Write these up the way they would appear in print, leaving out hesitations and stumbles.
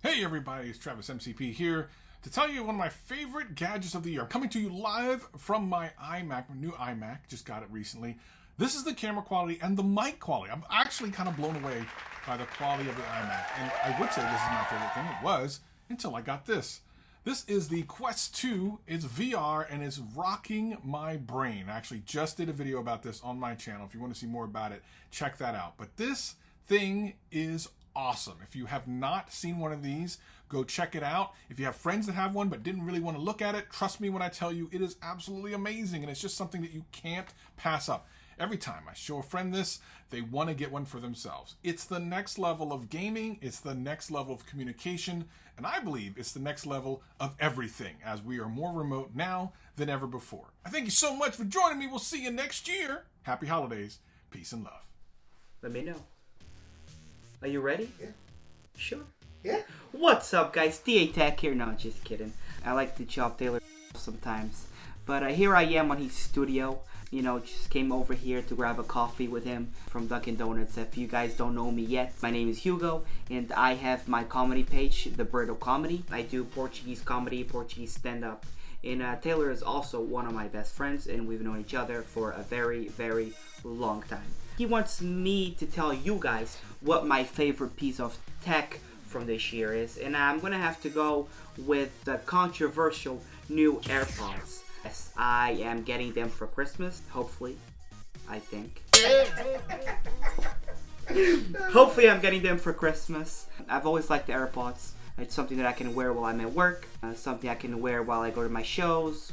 Hey everybody, it's Travis MCP here to tell you one of my favorite gadgets of the year. I'm coming to you live from my iMac, my new iMac, just got it recently. This is the camera quality and the mic quality. I'm actually kind of blown away by the quality of the iMac. And I would say this is my favorite thing. It was until I got this. This is the Quest 2. It's VR and it's rocking my brain. I actually just did a video about this on my channel. If you want to see more about it, check that out. But this thing is awesome. If you have not seen one of these, go check it out. If you have friends that have one but didn't really want to look at it, trust me when I tell you it is absolutely amazing, and it's just something that you can't pass up. Every time I show a friend this, they want to get one for themselves. It's the next level of gaming, it's the next level of communication, and I believe it's the next level of everything, as we are more remote now than ever before. I thank you so much for joining me. We'll see you next year. Happy holidays. Peace and love. Let me know. Are you ready? Yeah. Sure. Yeah. What's up, guys? ft.Tech here. No, just kidding. I like to chop Taylor sometimes. But here I am on his studio. You know, just came over here to grab a coffee with him from Dunkin' Donuts. If you guys don't know me yet, my name is Hugo, and I have my comedy page, The Birdo Comedy. I do Portuguese comedy, Portuguese stand-up. And Taylor is also one of my best friends, and we've known each other for a very, very long time. He wants me to tell you guys what my favorite piece of tech from this year is, and I'm gonna have to go with the controversial new AirPods. Yes, I am getting them for Christmas, hopefully, I think. Hopefully I'm getting them for Christmas. I've always liked the AirPods. It's something that I can wear while I'm at work, something I can wear while I go to my shows,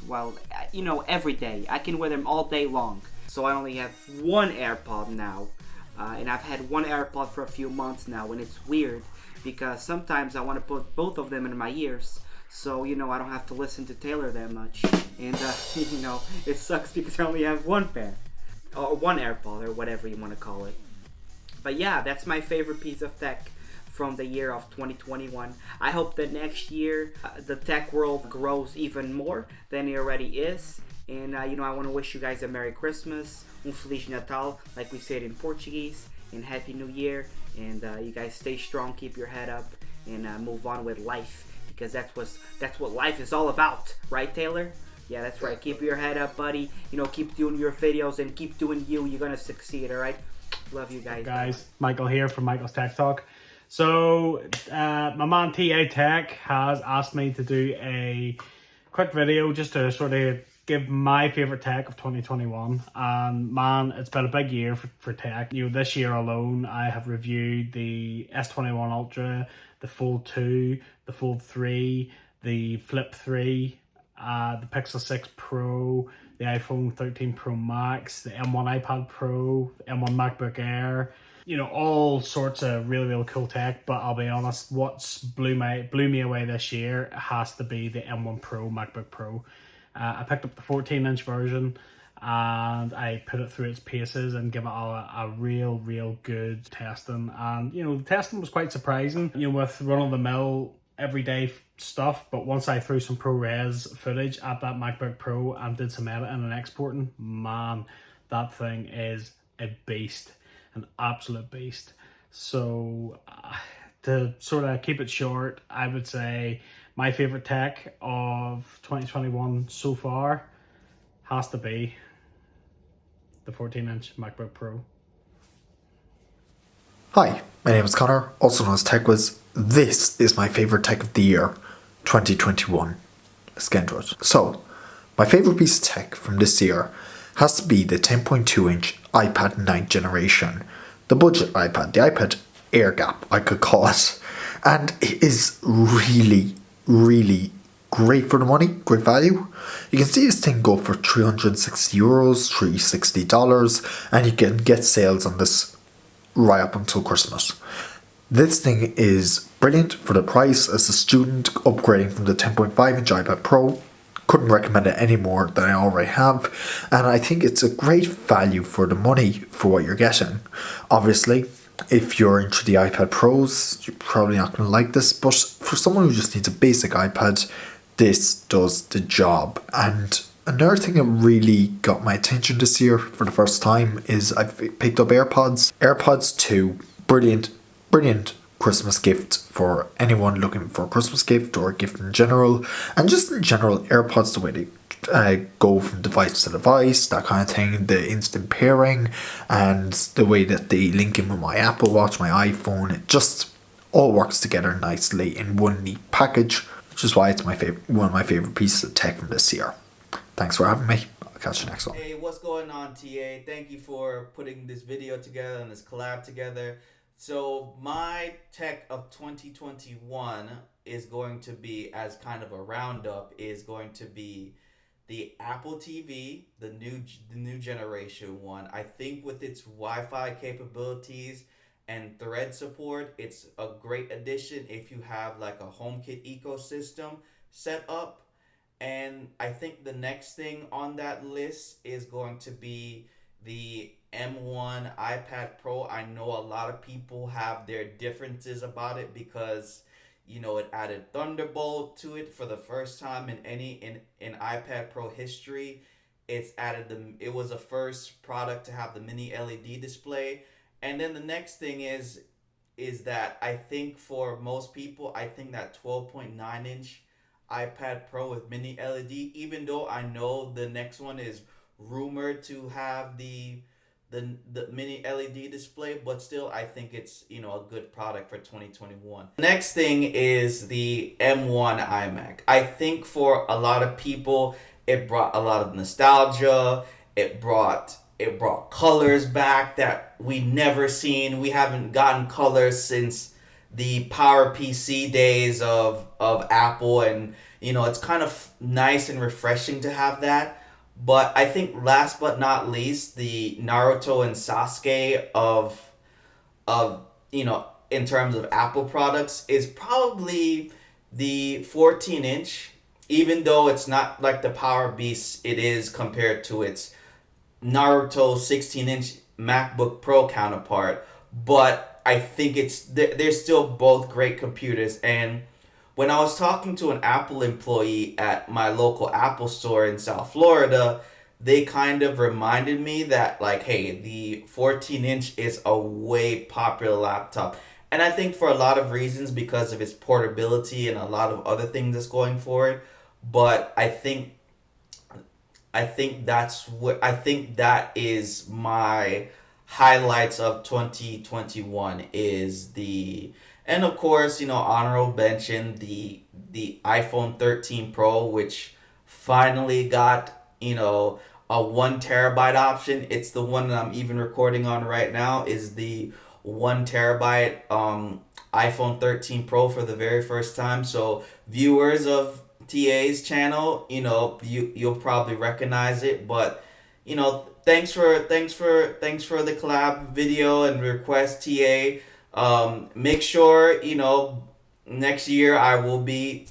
every day. I can wear them all day long. So I only have one AirPod now, and I've had one AirPod for a few months now, and it's weird because sometimes I want to put both of them in my ears, so I don't have to listen to Taylor that much, and it sucks because I only have one pair, or one AirPod, or whatever you want to call it. But yeah, that's my favorite piece of tech from the year of 2021. I hope that next year the tech world grows even more than it already is. And I want to wish you guys a Merry Christmas, Feliz Natal, like we said in Portuguese, and Happy New Year. And you guys stay strong, keep your head up, and move on with life, because that's what life is all about, right, Taylor? Yeah, that's right. Keep your head up, buddy. Keep doing your videos and keep doing you. You're gonna succeed, all right? Love you guys. Hey guys, Michael here from Michael's Tech Talk. So, my man ft.Tech has asked me to do a quick video just to sort of give my favorite tech of 2021, and man, it's been a big year for tech. This year alone I have reviewed the S21 Ultra, the Fold 2, the Fold 3, the Flip 3, the Pixel 6 Pro, the iPhone 13 Pro Max, the M1 iPad Pro, the M1 MacBook Air, all sorts of really, really cool tech. But I'll be honest, what's blew me away this year has to be the M1 Pro MacBook Pro. I picked up the 14-inch version and I put it through its paces and give it a real good testing. And, the testing was quite surprising, with run-of-the-mill everyday stuff. But once I threw some ProRes footage at that MacBook Pro and did some editing and exporting, man, that thing is a beast, an absolute beast. So to sort of keep it short, I would say my favorite tech of 2021 so far has to be the 14-inch MacBook Pro. Hi, my name is Connor, also known as TechWiz. This is my favorite tech of the year, 2021. Let's get into it. So, my favorite piece of tech from this year has to be the 10.2-inch iPad 9th generation. The budget iPad, the iPad Air Gap, I could call it. And it is really great for the money, great value. You can see this thing go for €360, $360, and you can get sales on this right up until Christmas. This thing is brilliant for the price. As a student upgrading from the 10.5-inch iPad Pro, couldn't recommend it any more than I already have, and I think it's a great value for the money for what you're getting. Obviously, if you're into the iPad Pros, you're probably not going to like this, but for someone who just needs a basic iPad, this does the job. And another thing that really got my attention this year for the first time is I've picked up AirPods 2, brilliant, Christmas gift for anyone looking for a Christmas gift or a gift in general. And just in general, AirPods, the way they go from device to device, that kind of thing, the instant pairing, and the way that they link in with my Apple Watch, my iPhone, it just all works together nicely in one neat package, which is why it's one of my favorite pieces of tech from this year. Thanks for having me. I'll catch you next one. Hey, what's going on, TA? Thank you for putting this video together and this collab together. So my tech of 2021 is going to be, as kind of a roundup, is going to be the Apple TV, the new generation one. I think with its Wi-Fi capabilities and Thread support, it's a great addition if you have like a HomeKit ecosystem set up. And I think the next thing on that list is going to be the M1 iPad Pro. I know a lot of people have their differences about it because, you know, it added Thunderbolt to it for the first time in iPad Pro history. It was the first product to have the mini LED display. And then the next thing is that I think for most people, I think that 12.9 inch iPad Pro with mini LED, even though I know the next one is rumored to have the mini LED display, but still I think it's, you know, a good product for 2021. Next thing is the M1 iMac. I think for a lot of people it brought a lot of nostalgia. It brought colors back that we never seen. We haven't gotten colors since the PowerPC days of Apple, and you know, it's kind of nice and refreshing to have that. But I think last but not least, the Naruto and Sasuke of you know, in terms of Apple products, is probably the 14 inch, even though it's not like the Power Beast it is compared to its Naruto 16 inch MacBook Pro counterpart. But I think they're still both great computers. And when I was talking to an Apple employee at my local Apple store in South Florida, they kind of reminded me that, like, hey, the 14 inch is a way popular laptop. And I think for a lot of reasons, because of its portability and a lot of other things that's going for it. But I think that is my highlights of 2021 is and of course, you know, honorable mention the iPhone 13 Pro, which finally got, you know, a 1 terabyte option. It's the one that I'm even recording on right now, is the 1 terabyte iPhone 13 Pro for the very first time. So viewers of TA's channel, you know, you'll probably recognize it. But, you know, thanks for the collab video and request, TA. Make sure, you know, next year I will be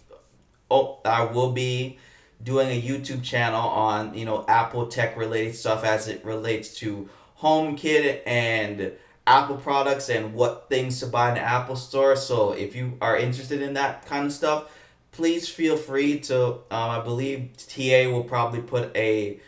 doing a YouTube channel on, you know, Apple tech related stuff as it relates to HomeKit and Apple products and what things to buy in the Apple store. So if you are interested in that kind of stuff, please feel free to, I believe TA will probably put a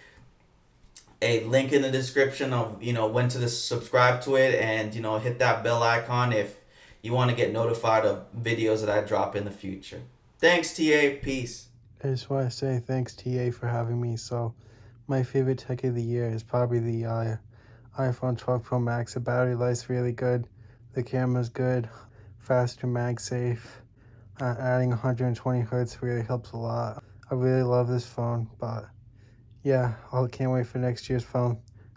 link in the description of, you know, when to subscribe to it, and, you know, hit that bell icon if you want to get notified of videos that I drop in the future. Thanks, TA. Peace. I just want to say thanks, TA, for having me. So my favorite tech of the year is probably the iPhone 12 Pro Max. The battery life's really good. The camera's good. Faster, MagSafe. Adding 120 hertz really helps a lot. I really love this phone, but yeah, I can't wait for next year's phone.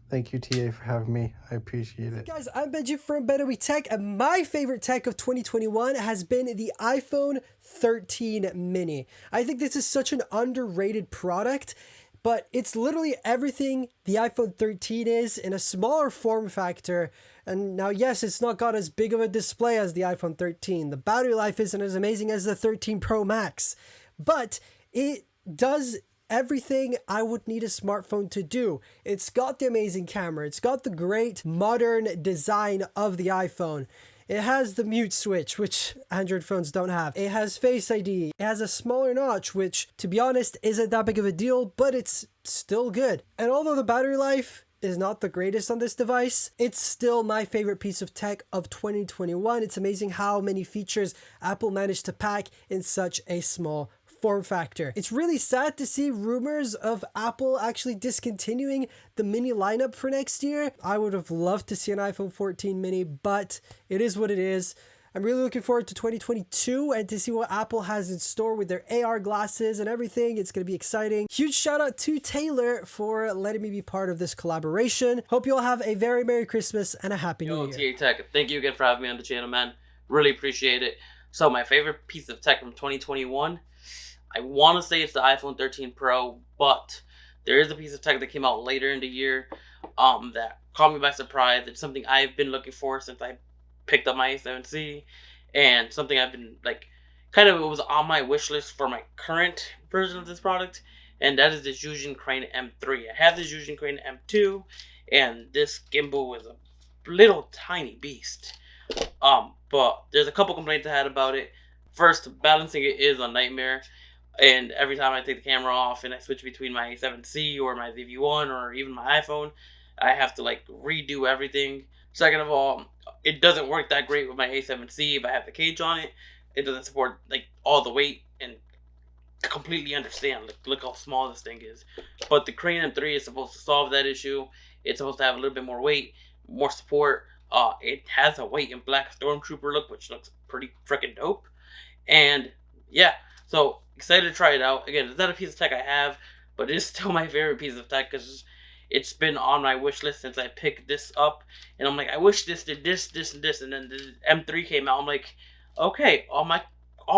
Thank you, TA, for having me. I appreciate it. Guys, I'm Benji from BENOBI, and my favorite tech of 2021 has been the iPhone 13 mini. I think this is such an underrated product, but it's literally everything the iPhone 13 is in a smaller form factor. And now, yes, it's not got as big of a display as the iPhone 13. The battery life isn't as amazing as the 13 Pro Max, but it does everything I would need a smartphone to do. It's got the amazing camera. It's got the great modern design of the iPhone. It has the mute switch, which Android phones don't have. It has Face ID. It has a smaller notch, which, to be honest, isn't that big of a deal, but it's still good. And although the battery life is not the greatest on this device, it's still my favorite piece of tech of 2021. It's amazing how many features Apple managed to pack in such a small form factor. It's really sad to see rumors of Apple actually discontinuing the mini lineup for next year. I would have loved to see an iPhone 14 mini, but it is what it is. I'm really looking forward to 2022 and to see what Apple has in store with their AR glasses and everything. It's going to be exciting. Huge shout out to Taylor for letting me be part of this collaboration. Hope you all have a very Merry Christmas and a Happy New Year. Tech, thank you again for having me on the channel, man. Really appreciate it. So my favorite piece of tech from 2021, I want to say it's the iPhone 13 Pro, but there is a piece of tech that came out later in the year that caught me by surprise. It's something I've been looking for since I picked up my A7C, and something I've been like, kind of, it was on my wish list for my current version of this product, and that is the Fusion Crane M3. I have the Fusion Crane M2, and this gimbal is a little tiny beast. But there's a couple complaints I had about it. First, balancing it is a nightmare, and every time I take the camera off and I switch between my A7C or my ZV-1 or even my iPhone, I have to like redo everything. Second of all, it doesn't work that great with my A7C if I have the cage on it. It doesn't support like all the weight, and I completely understand. Like, look how small this thing is. But the Crane M3 is supposed to solve that issue. It's supposed to have a little bit more weight, more support. It has a white and black Stormtrooper look, which looks pretty freaking dope. And yeah, so excited to try it out. Again, it's not a piece of tech I have, but it is still my favorite piece of tech because it's been on my wish list since I picked this up. And I'm like, I wish this did this, this, and this. And then the M3 came out. I'm like, okay, all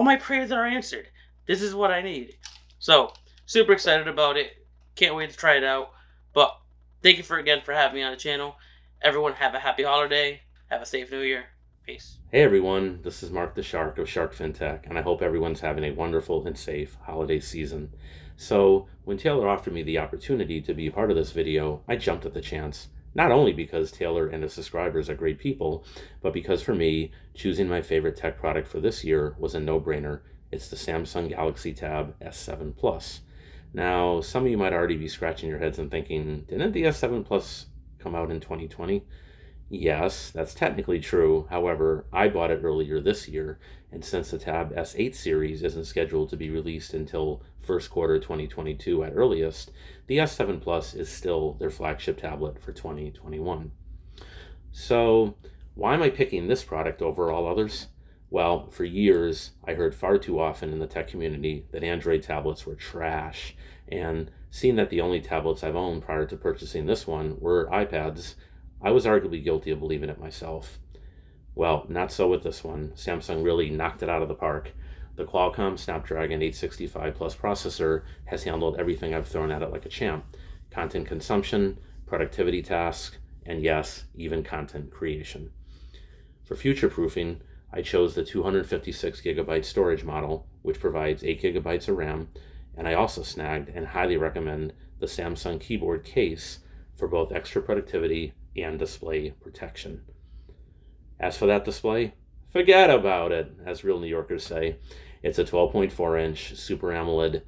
my prayers are answered. This is what I need. So, super excited about it. Can't wait to try it out. But thank you again for having me on the channel. Everyone have a happy holiday. Have a safe new year. Peace. Hey everyone, this is Mark the Shark of Sharkfin Tech, and I hope everyone's having a wonderful and safe holiday season. So, when Taylor offered me the opportunity to be a part of this video, I jumped at the chance. Not only because Taylor and his subscribers are great people, but because for me, choosing my favorite tech product for this year was a no-brainer. It's the Samsung Galaxy Tab S7 Plus. Now, some of you might already be scratching your heads and thinking, didn't the S7 Plus come out in 2020? Yes, that's technically true. However, I bought it earlier this year, and since the Tab S8 series isn't scheduled to be released until first quarter 2022 at earliest, the S7 Plus is still their flagship tablet for 2021. So, why am I picking this product over all others? Well, for years, I heard far too often in the tech community that Android tablets were trash, and seeing that the only tablets I've owned prior to purchasing this one were iPads, I was arguably guilty of believing it myself. Well, not so with this one. Samsung really knocked it out of the park. The Qualcomm Snapdragon 865 Plus processor has handled everything I've thrown at it like a champ. Content consumption, productivity tasks, and yes, even content creation. For future-proofing, I chose the 256GB storage model, which provides 8GB of RAM, and I also snagged and highly recommend the Samsung keyboard case for both extra productivity and display protection. As for that display, forget about it, as real New Yorkers say. It's a 12.4-inch Super AMOLED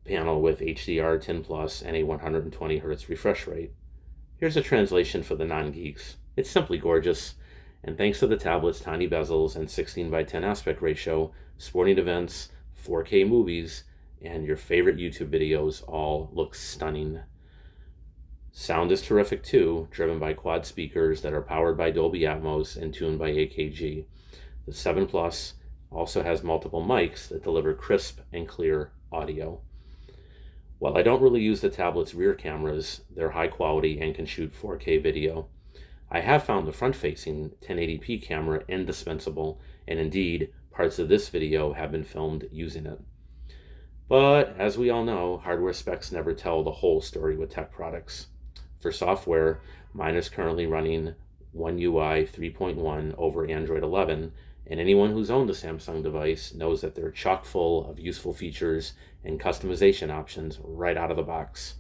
panel with HDR 10+ and a 120Hz refresh rate. Here's a translation for the non-geeks. It's simply gorgeous, and thanks to the tablet's tiny bezels and 16:10 aspect ratio, sporting events, 4K movies, and your favorite YouTube videos all look stunning. Sound is terrific too, driven by quad speakers that are powered by Dolby Atmos and tuned by AKG. The 7 Plus also has multiple mics that deliver crisp and clear audio. While I don't really use the tablet's rear cameras, they're high quality and can shoot 4K video. I have found the front-facing 1080p camera indispensable, and indeed, parts of this video have been filmed using it. But, as we all know, hardware specs never tell the whole story with tech products. For software, mine is currently running One UI 3.1 over Android 11, and anyone who's owned a Samsung device knows that they're chock full of useful features and customization options right out of the box.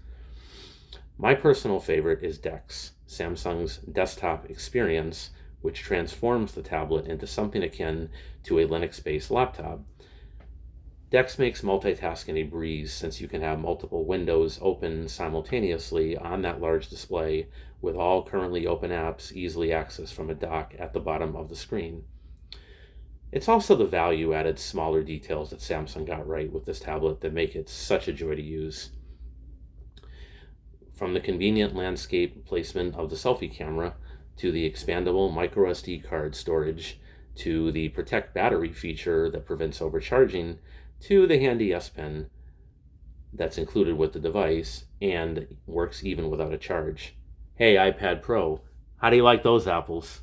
My personal favorite is DeX, Samsung's desktop experience, which transforms the tablet into something akin to a Linux-based laptop. DeX makes multitasking a breeze since you can have multiple windows open simultaneously on that large display with all currently open apps easily accessed from a dock at the bottom of the screen. It's also the value-added smaller details that Samsung got right with this tablet that make it such a joy to use. From the convenient landscape placement of the selfie camera, to the expandable microSD card storage, to the Protect battery feature that prevents overcharging, to the handy S Pen that's included with the device and works even without a charge. Hey iPad Pro, how do you like those apples?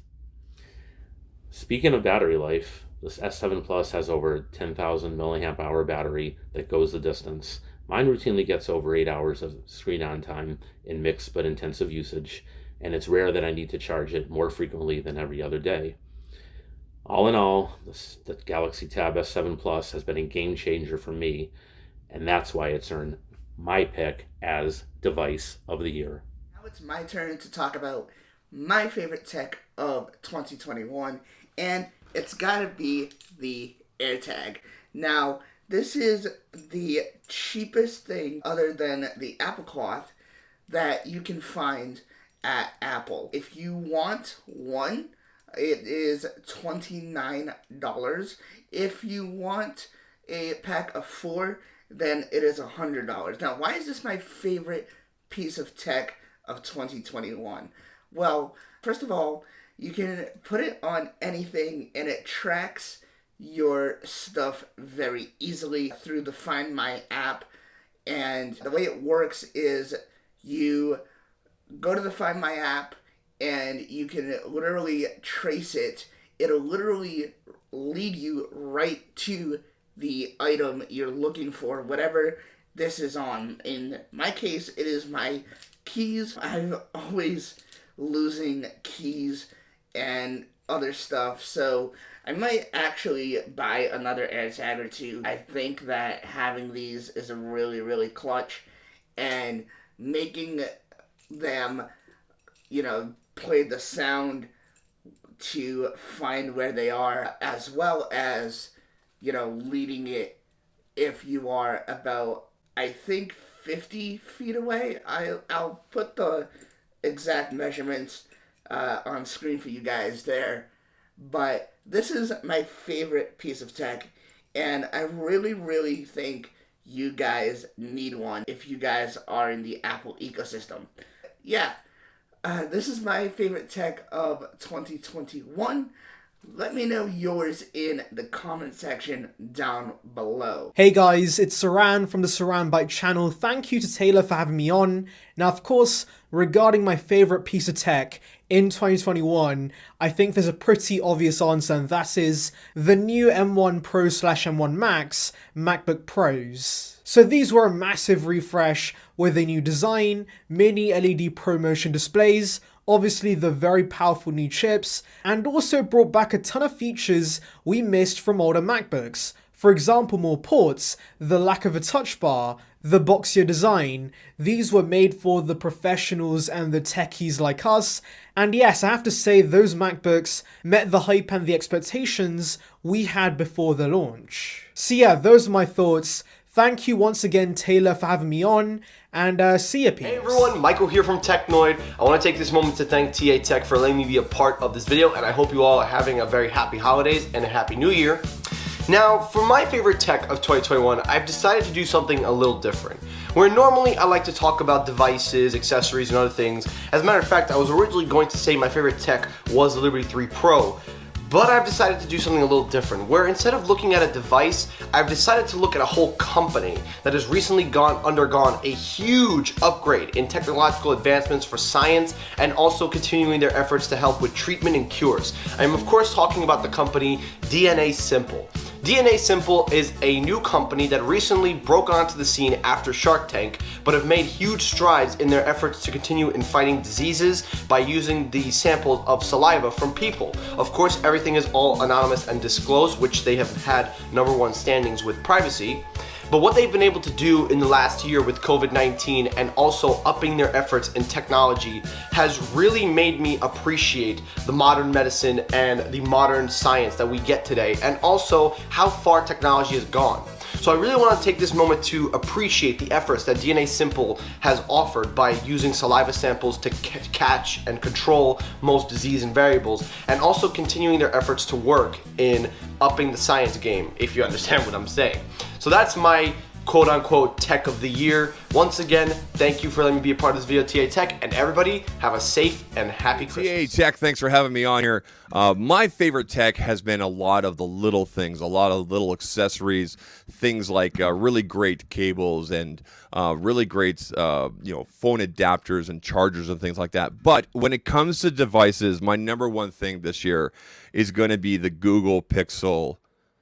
Speaking of battery life, this S7 Plus has over 10,000 milliamp hour battery that goes the distance. Mine routinely gets over 8 hours of screen on time in mixed but intensive usage, and it's rare that I need to charge it more frequently than every other day. All in all, the Galaxy Tab S7 Plus has been a game changer for me, and that's why it's earned my pick as Device of the Year. Now it's my turn to talk about my favorite tech of 2021, and it's gotta be the AirTag. Now, this is the cheapest thing other than the Apple Cloth that you can find at Apple. If you want one, it is $29. If you want a pack of 4, then it is $100. Now, why is this my favorite piece of tech of 2021? Well, first of all, you can put it on anything and it tracks your stuff very easily through the Find My app. And the way it works is you go to the Find My app and you can literally trace it. It'll literally lead you right to the item you're looking for, whatever this is on. In my case, it is my keys. I'm always losing keys and other stuff, so I might actually buy another AirTag or two. I think that having these is a really, really clutch, and making them, play the sound to find where they are, as well as, leading it if you are about, I think, 50 feet away. I'll put the exact measurements on screen for you guys there. But this is my favorite piece of tech, and I really, really think you guys need one if you guys are in the Apple ecosystem. Yeah, this is my favorite tech of 2021. Let me know yours in the comment section down below. Hey guys, it's Saran from the SARANBYTE channel. Thank you to Taylor for having me on. Now, of course, regarding my favorite piece of tech in 2021, I think there's a pretty obvious answer, and that is the new M1 Pro/M1 Max MacBook Pros. So these were a massive refresh with a new design, mini LED ProMotion displays, obviously the very powerful new chips, and also brought back a ton of features we missed from older MacBooks. For example, more ports, the lack of a touch bar, the boxier design. These were made for the professionals and the techies like us, and yes, I have to say those MacBooks met the hype and the expectations we had before the launch. So yeah, those are my thoughts. Thank you once again, Taylor, for having me on, and see ya, peeps. Hey everyone, Michael here from TECHNOID. I want to take this moment to thank TA Tech for letting me be a part of this video, and I hope you all are having a very happy holidays and a happy new year. Now, for my favorite tech of 2021, I've decided to do something a little different. Where normally I like to talk about devices, accessories, and other things. As a matter of fact, I was originally going to say my favorite tech was the Liberty 3 Pro. But I've decided to do something a little different, where instead of looking at a device, I've decided to look at a whole company that has recently undergone a huge upgrade in technological advancements for science, and also continuing their efforts to help with treatment and cures. I am of course talking about the company DNA Simple. DNA Simple is a new company that recently broke onto the scene after Shark Tank, but have made huge strides in their efforts to continue in fighting diseases by using the samples of saliva from people. Of course, everything is all anonymous and disclosed, which they have had #1 standings with privacy. But what they've been able to do in the last year with COVID-19 and also upping their efforts in technology has really made me appreciate the modern medicine and the modern science that we get today, and also how far technology has gone. So I really want to take this moment to appreciate the efforts that DNA Simple has offered by using saliva samples to catch and control most disease and variables, and also continuing their efforts to work in upping the science game, if you understand what I'm saying. So that's my quote-unquote tech of the year. Once again, thank you for letting me be a part of this video, TA Tech, and everybody have a safe and happy Christmas. TA Tech, thanks for having me on here. My favorite tech has been a lot of the little things, a lot of little accessories, things like really great cables and really great phone adapters and chargers and things like that. But when it comes to devices, my number one thing this year is going to be the Google Pixel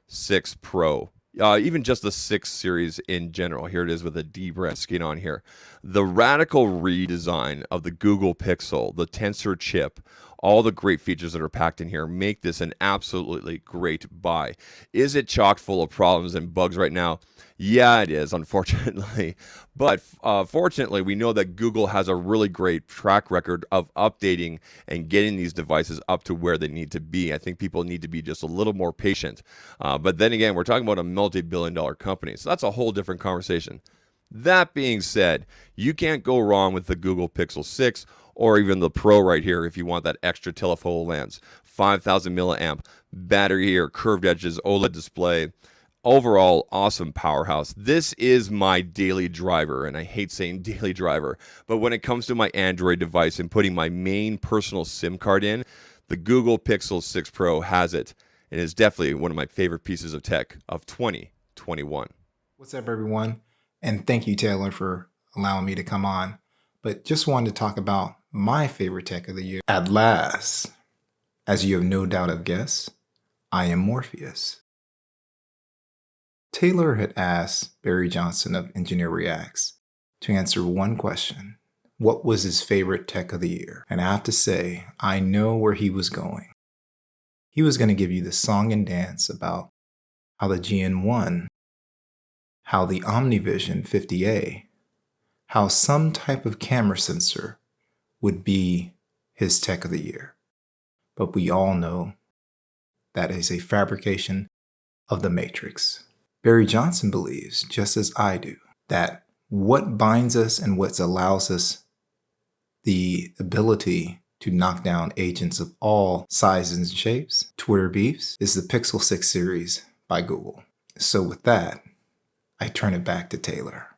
6 Pro. Even just the 6 series in general. Here it is with a D brand skin on here. The radical redesign of the Google Pixel, the Tensor chip, all the great features that are packed in here make this an absolutely great buy. Is it chock full of problems and bugs right now? Yeah, it is, unfortunately. But fortunately, we know that Google has a really great track record of updating and getting these devices up to where they need to be. I think people need to be just a little more patient. But then again, we're talking about a multi-billion-dollar company, so that's a whole different conversation. That being said, you can't go wrong with the Google Pixel 6 or even the Pro right here if you want that extra telephoto lens. 5,000 milliamp battery here, curved edges, OLED display. Overall, awesome powerhouse. This is my daily driver, and I hate saying daily driver, but when it comes to my Android device and putting my main personal SIM card in, the Google Pixel 6 Pro has it, and is definitely one of my favorite pieces of tech of 2021. What's up, everyone? And thank you, Taylor, for allowing me to come on. But just wanted to talk about my favorite tech of the year. At last, as you have no doubt have guessed, I am Morpheus. Taylor had asked Barry Johnson of Engineer Reacts to answer one question. What was his favorite tech of the year? And I have to say, I know where he was going. He was going to give you the song and dance about how the GN1, how the OmniVision 50A, how some type of camera sensor would be his tech of the year. But we all know that is a fabrication of the Matrix. Barry Johnson believes, just as I do, that what binds us and what allows us the ability to knock down agents of all sizes and shapes, Twitter beefs, is the Pixel 6 series by Google. So with that, I turn it back to Taylor.